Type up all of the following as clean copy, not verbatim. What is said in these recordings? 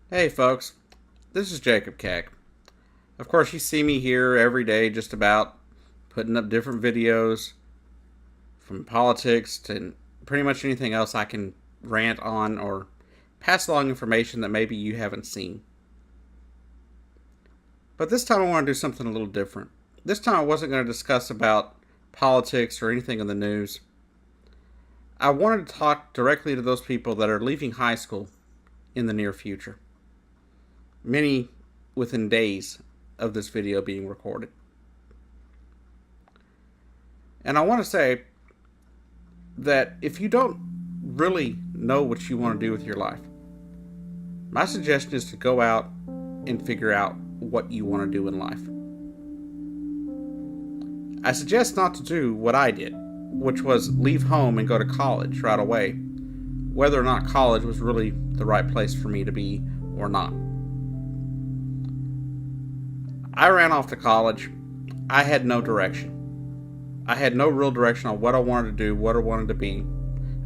Hey folks, this is Jacob Keck. Of course, you see me here every day just about putting up different videos from politics to pretty much anything else I can rant on or pass along information that maybe you haven't seen. But this time I want to do something a little different. This time I wasn't going to discuss about politics or anything in the news. I wanted to talk directly to those people that are leaving high school in the near future. Many within days of this video being recorded. And I want to say that if you don't really know what you want to do with your life, my suggestion is to go out and figure out what you want to do in life. I suggest not to do what I did, which was leave home and go to college right away, whether or not college was really the right place for me to be or not. I ran off to college. I had no direction. I had no real direction on what I wanted to do, what I wanted to be.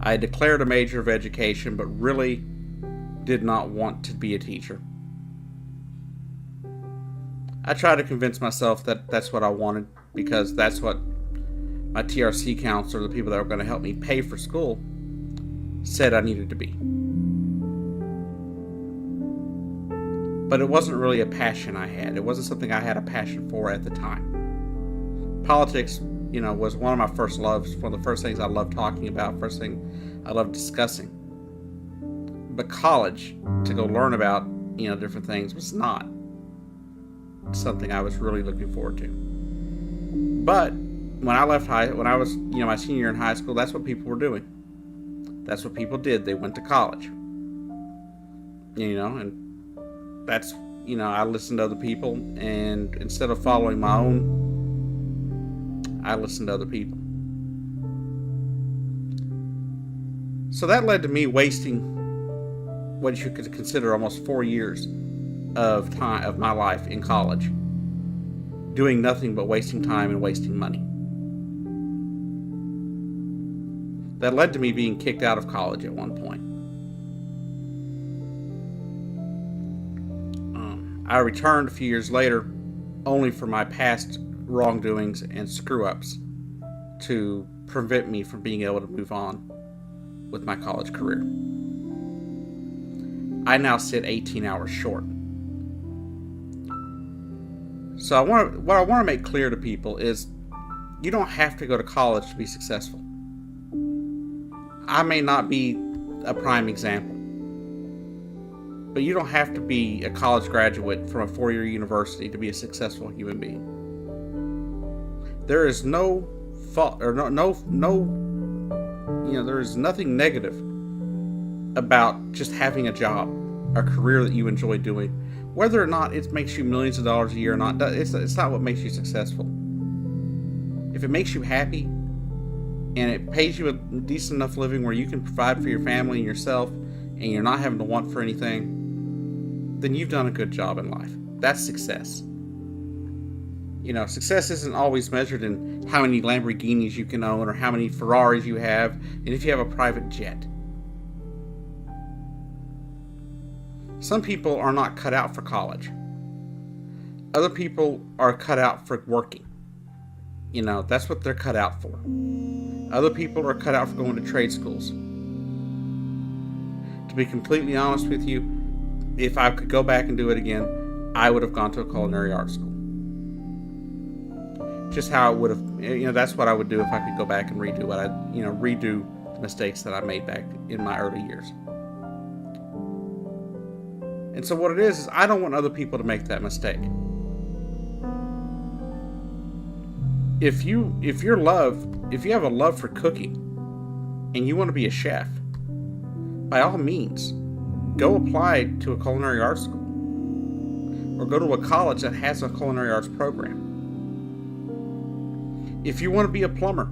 I had declared a major of education, but really did not want to be a teacher. I tried to convince myself that that's what I wanted because that's what my TRC counselor, the people that were going to help me pay for school, said I needed to be. But it wasn't really a passion I had. It wasn't something I had a passion for at the time. Politics, was one of my first loves, one of the first things I loved talking about, first thing I loved discussing. But college, to go learn about, different things, was not something I was really looking forward to. But when I left when I was, my senior year in high school, that's what people were doing. That's what people did. They went to college. And that's, I listened to other people, and instead of following my own, I listened to other people. So that led to me wasting what you could consider almost 4 years of time of my life in college, doing nothing but wasting time and wasting money. That led to me being kicked out of college at one point. I returned a few years later, only for my past wrongdoings and screw-ups to prevent me from being able to move on with my college career. I now sit 18 hours short. So what I want to make clear to people is you don't have to go to college to be successful. I may not be a prime example, but you don't have to be a college graduate from a 4-year university to be a successful human being. There is no fault or there is nothing negative about just having a job, a career that you enjoy doing. Whether or not it makes you millions of dollars a year or not, it's not what makes you successful. If it makes you happy and it pays you a decent enough living where you can provide for your family and yourself and you're not having to want for anything, then you've done a good job in life. That's success. Success isn't always measured in how many Lamborghinis you can own or how many Ferraris you have, and if you have a private jet. Some people are not cut out for college. Other people are cut out for working. That's what they're cut out for. Other people are cut out for going to trade schools. To be completely honest with you, if I could go back and do it again, I would have gone to a culinary arts school. Just how it would have, that's what I would do if I could go back and redo redo the mistakes that I made back in my early years. And so what it is I don't want other people to make that mistake. If you have a love for cooking and you want to be a chef, by all means, go apply to a culinary arts school or go to a college that has a culinary arts program. If you want to be a plumber,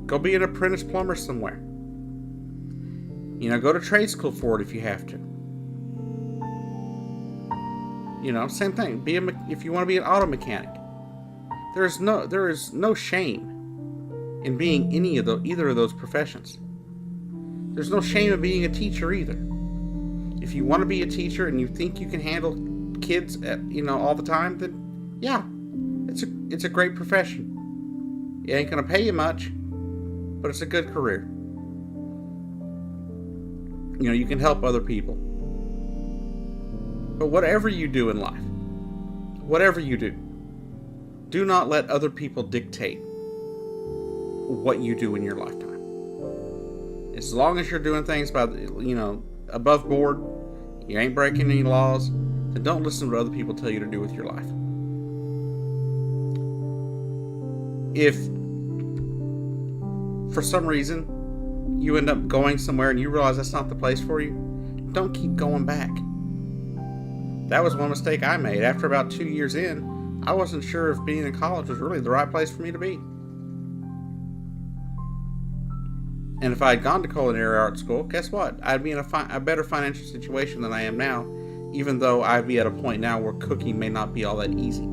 go be an apprentice plumber somewhere. Go to trade school for it if you have to. Same thing. If you want to be an auto mechanic, there is no shame in being either of those professions. There's no shame in being a teacher either. If you want to be a teacher and you think you can handle kids all the time, then yeah, it's a great profession. It ain't gonna pay you much, but it's a good career. You can help other people. But whatever you do in life, whatever you do not let other people dictate what you do in your lifetime. As long as you're doing things by above board, you ain't breaking any laws, then don't listen to what other people tell you to do with your life. If for some reason you end up going somewhere and you realize that's not the place for you, don't keep going back. That was one mistake I made. After about 2 years in, I wasn't sure if being in college was really the right place for me to be. And if I had gone to culinary art school, guess what? I'd be in a better financial situation than I am now, even though I'd be at a point now where cooking may not be all that easy.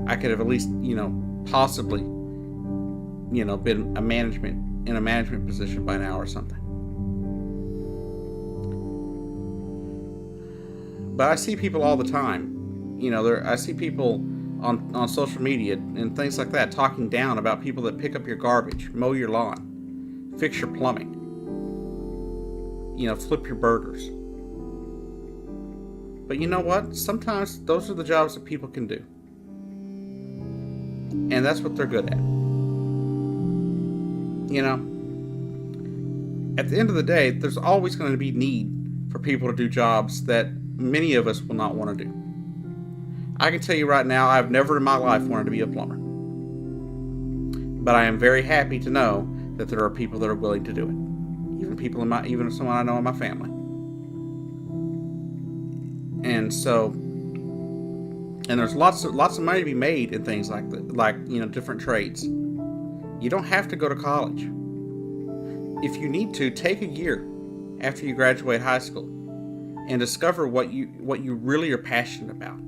I could have at least, possibly, been in a management position by now or something. But I see people all the time. I see people on social media and things like that talking down about people that pick up your garbage, mow your lawn, fix your plumbing, flip your burgers. But you know what? Sometimes those are the jobs that people can do. And that's what they're good at. At the end of the day, there's always going to be need for people to do jobs that many of us will not want to do. I can tell you right now, I've never in my life wanted to be a plumber. But I am very happy to know that there are people that are willing to do it. Even someone I know in my family. And there's lots of money to be made in things like that, different trades. You don't have to go to college. If you need to, take a year after you graduate high school and discover what you really are passionate about.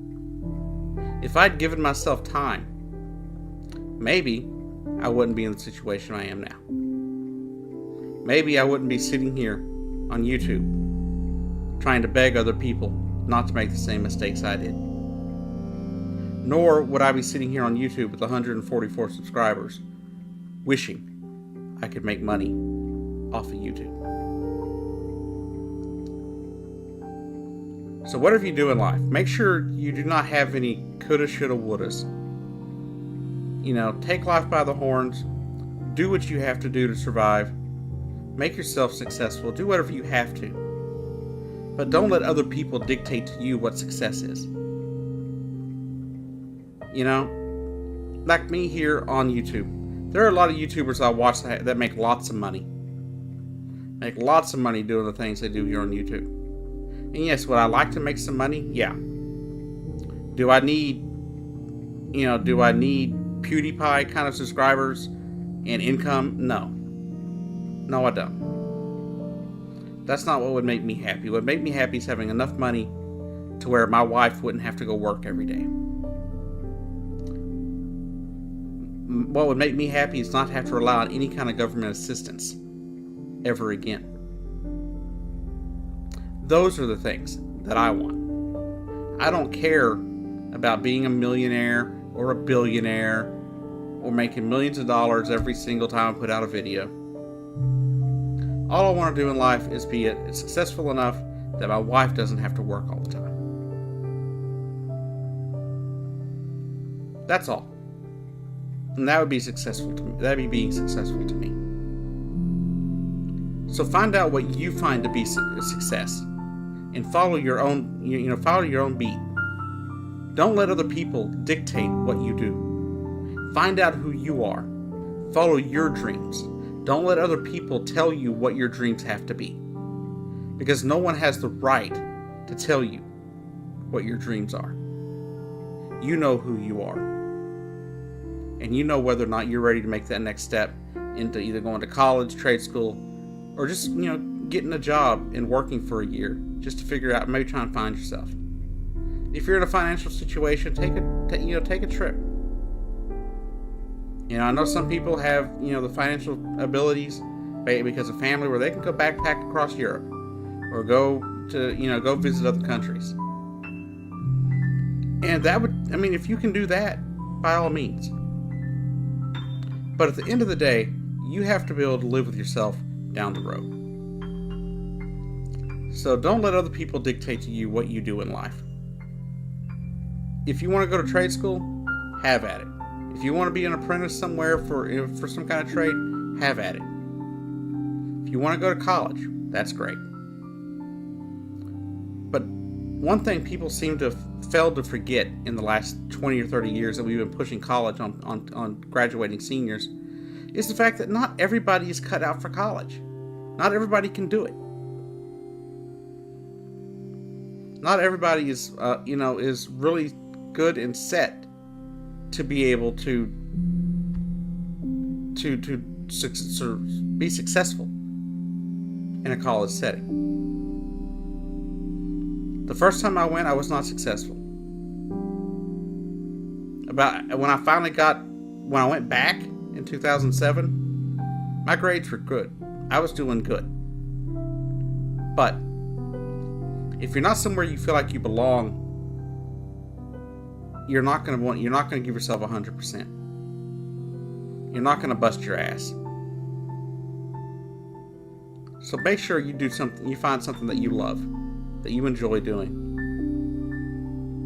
If I'd given myself time, maybe I wouldn't be in the situation I am now. Maybe I wouldn't be sitting here on YouTube trying to beg other people not to make the same mistakes I did. Nor would I be sitting here on YouTube with 144 subscribers wishing I could make money off of YouTube. So whatever you do in life, make sure you do not have any coulda, shoulda, wouldas. Take life by the horns. Do what you have to do to survive. Make yourself successful. Do whatever you have to. But don't let other people dictate to you what success is. Like me here on YouTube. There are a lot of YouTubers I watch that make lots of money. Make lots of money doing the things they do here on YouTube. And yes, would I like to make some money? Yeah. Do I need PewDiePie kind of subscribers and income? No. No, I don't. That's not what would make me happy. What would make me happy is having enough money to where my wife wouldn't have to go work every day. What would make me happy is not have to rely on any kind of government assistance ever again. Those are the things that I want. I don't care about being a millionaire or a billionaire or making millions of dollars every single time I put out a video. All I want to do in life is be successful enough that my wife doesn't have to work all the time. That's all. And that would be successful to me. That would be being successful to me. So find out what you find to be success, and follow your own, follow your own beat. Don't let other people dictate what you do. Find out who you are. Follow your dreams. Don't let other people tell you what your dreams have to be, because no one has the right to tell you what your dreams are. You know who you are, and you know whether or not you're ready to make that next step into either going to college, trade school, or just getting a job and working for a year just to figure out, maybe try and find yourself. If you're in a financial situation, take a trip. I know some people have the financial abilities because of family where they can go backpack across Europe. or go go visit other countries. And that would, if you can do that, by all means. But at the end of the day, you have to be able to live with yourself down the road. So don't let other people dictate to you what you do in life. If you want to go to trade school, have at it. If you want to be an apprentice somewhere for some kind of trade, have at it. If you want to go to college, that's great. But one thing people seem to have failed to forget in the last 20 or 30 years that we've been pushing college on graduating seniors is the fact that not everybody is cut out for college. Not everybody can do it. Not everybody is really good and set to be able to be successful in a college setting. The first time I went, I was not successful. When I went back in 2007, my grades were good. I was doing good. But if you're not somewhere you feel like you belong, you're not going to give yourself 100%. You're not going to bust your ass. So make sure you find something that you love, that you enjoy doing.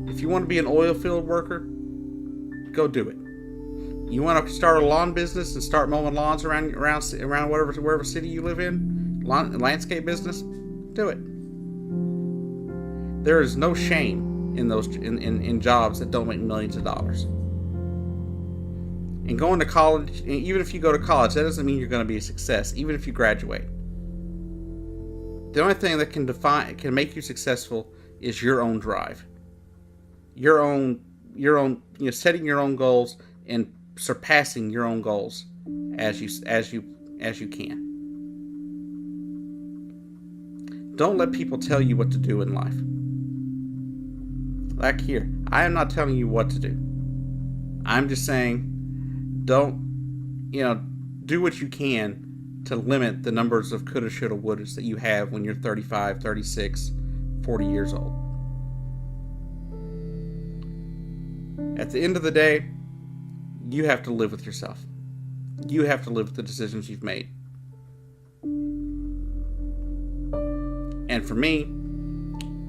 If you want to be an oil field worker, go do it. You want to start a lawn business and start mowing lawns around wherever city you live in, landscape business, do it. There is no shame in those in jobs that don't make millions of dollars. And going to college, even if you go to college, that doesn't mean you're going to be a success, even if you graduate. The only thing that can make you successful is your own drive. Your own setting your own goals and surpassing your own goals as you can. Don't let people tell you what to do in life. Like here, I am not telling you what to do. I'm just saying, do what you can to limit the numbers of coulda, shoulda, wouldas that you have when you're 35, 36, 40 years old. At the end of the day, you have to live with yourself. You have to live with the decisions you've made. And for me,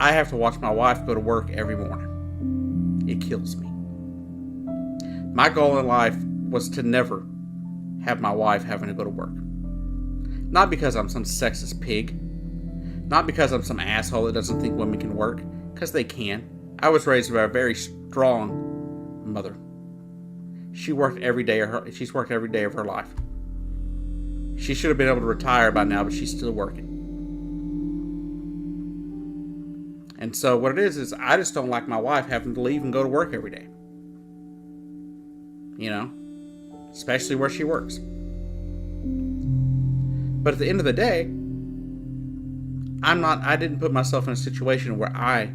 I have to watch my wife go to work every morning. It kills me. My goal in life was to never have my wife having to go to work. Not because I'm some sexist pig. Not because I'm some asshole that doesn't think women can work. Because they can. I was raised by a very strong mother. She's worked every day of her life. She should have been able to retire by now, but she's still working. And so what it is I just don't like my wife having to leave and go to work every day. Especially where she works. But at the end of the day, I didn't put myself in a situation where I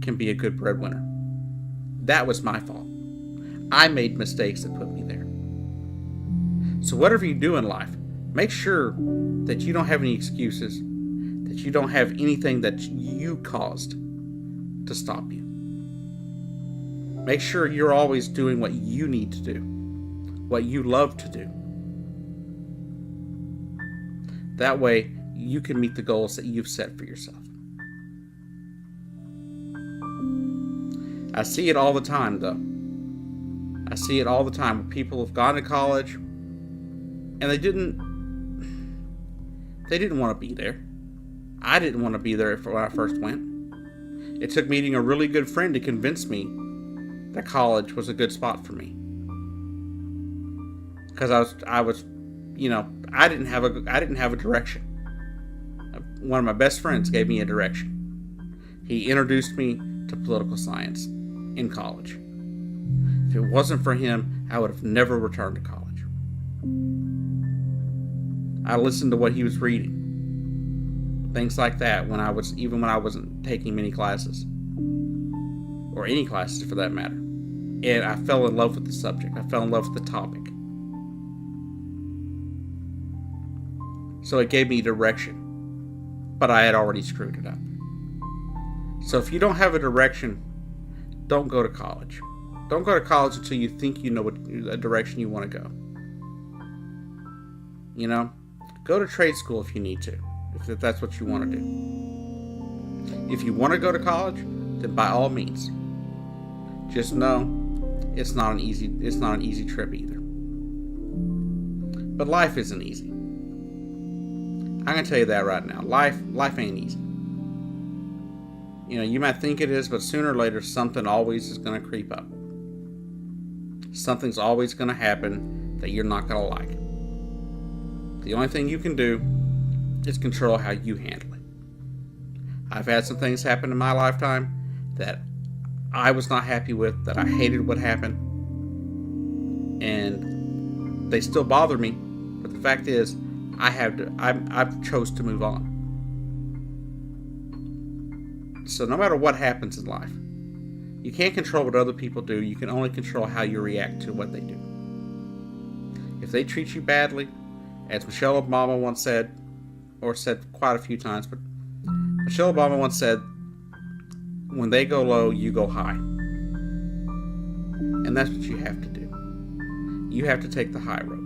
can be a good breadwinner. That was my fault. I made mistakes that put me there. So whatever you do in life, make sure that you don't have any excuses, that you don't have anything that you caused to stop you. Make sure you're always doing what you need to do, what you love to do. That way, you can meet the goals that you've set for yourself. I see it all the time, though. I see it all the time where people have gone to college and they didn't want to be there. I didn't want to be there when I first went. It took meeting a really good friend to convince me that college was a good spot for me. Because I didn't have a direction. One of my best friends gave me a direction. He introduced me to political science in college. If it wasn't for him, I would have never returned to college. I listened to what he was reading. Things like that when I wasn't taking many classes. Or any classes for that matter. And I fell in love with the subject. I fell in love with the topic. So it gave me direction. but I had already screwed it up. So if you don't have a direction, don't go to college. Don't go to college until you think you know what a direction you want to go. You know, go to trade school if you need to, if that's what you want to do. If you want to go to college, then by all means. Just know it's not an easy trip either. But life isn't easy. I'm gonna tell you that right now. Life ain't easy. You know, you might think it is, but sooner or later something always is gonna creep up. Something's always gonna happen that you're not gonna like. The only thing you can do is control how you handle it. I've had some things happen in my lifetime that I was not happy with, that I hated what happened, and they still bother me. But the fact is, I've chose to move on. So no matter what happens in life, you can't control what other people do. You can only control how you react to what they do. If they treat you badly, as Michelle Obama once said, or said quite a few times, but Michelle Obama once said, when they go low, you go high. And that's what you have to do. You have to take the high road.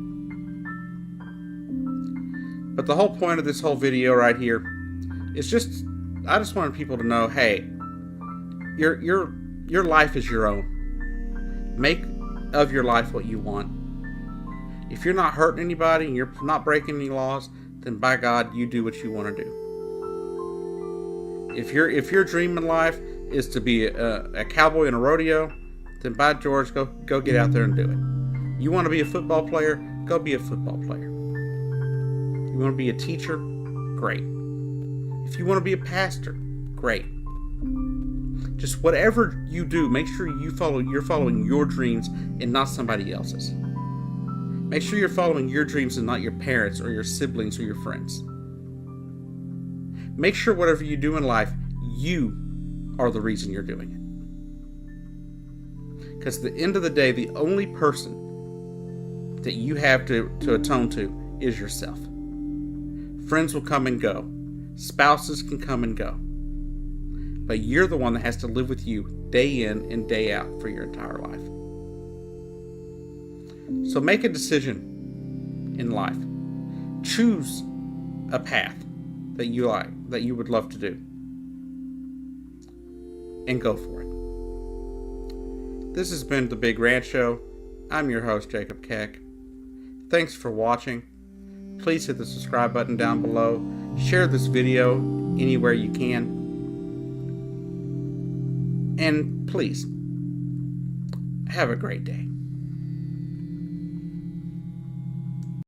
But the whole point of this whole video right here is I just wanted people to know, hey, your life is your own. Make of your life what you want. If you're not hurting anybody and you're not breaking any laws, then by God, you do what you want to do. If your dream in life is to be a cowboy in a rodeo, then by George, go get out there and do it. You want to be a football player? Go be a football player. You want to be a teacher? Great. If you want to be a pastor, great. Just whatever you do, make sure you're following your dreams and not somebody else's. Make sure you're following your dreams and not your parents or your siblings or your friends. Make sure whatever you do in life, you are the reason you're doing it. Because at the end of the day, the only person that you have to atone to is yourself. Friends will come and go. Spouses can come and go. But you're the one that has to live with you day in and day out for your entire life. So make a decision in life. Choose a path that you like, that you would love to do, and go for it. This has been The Big Ranch Show. I'm your host, Jacob Keck. Thanks for watching. Please hit the subscribe button down below. Share this video anywhere you can. And please, have a great day.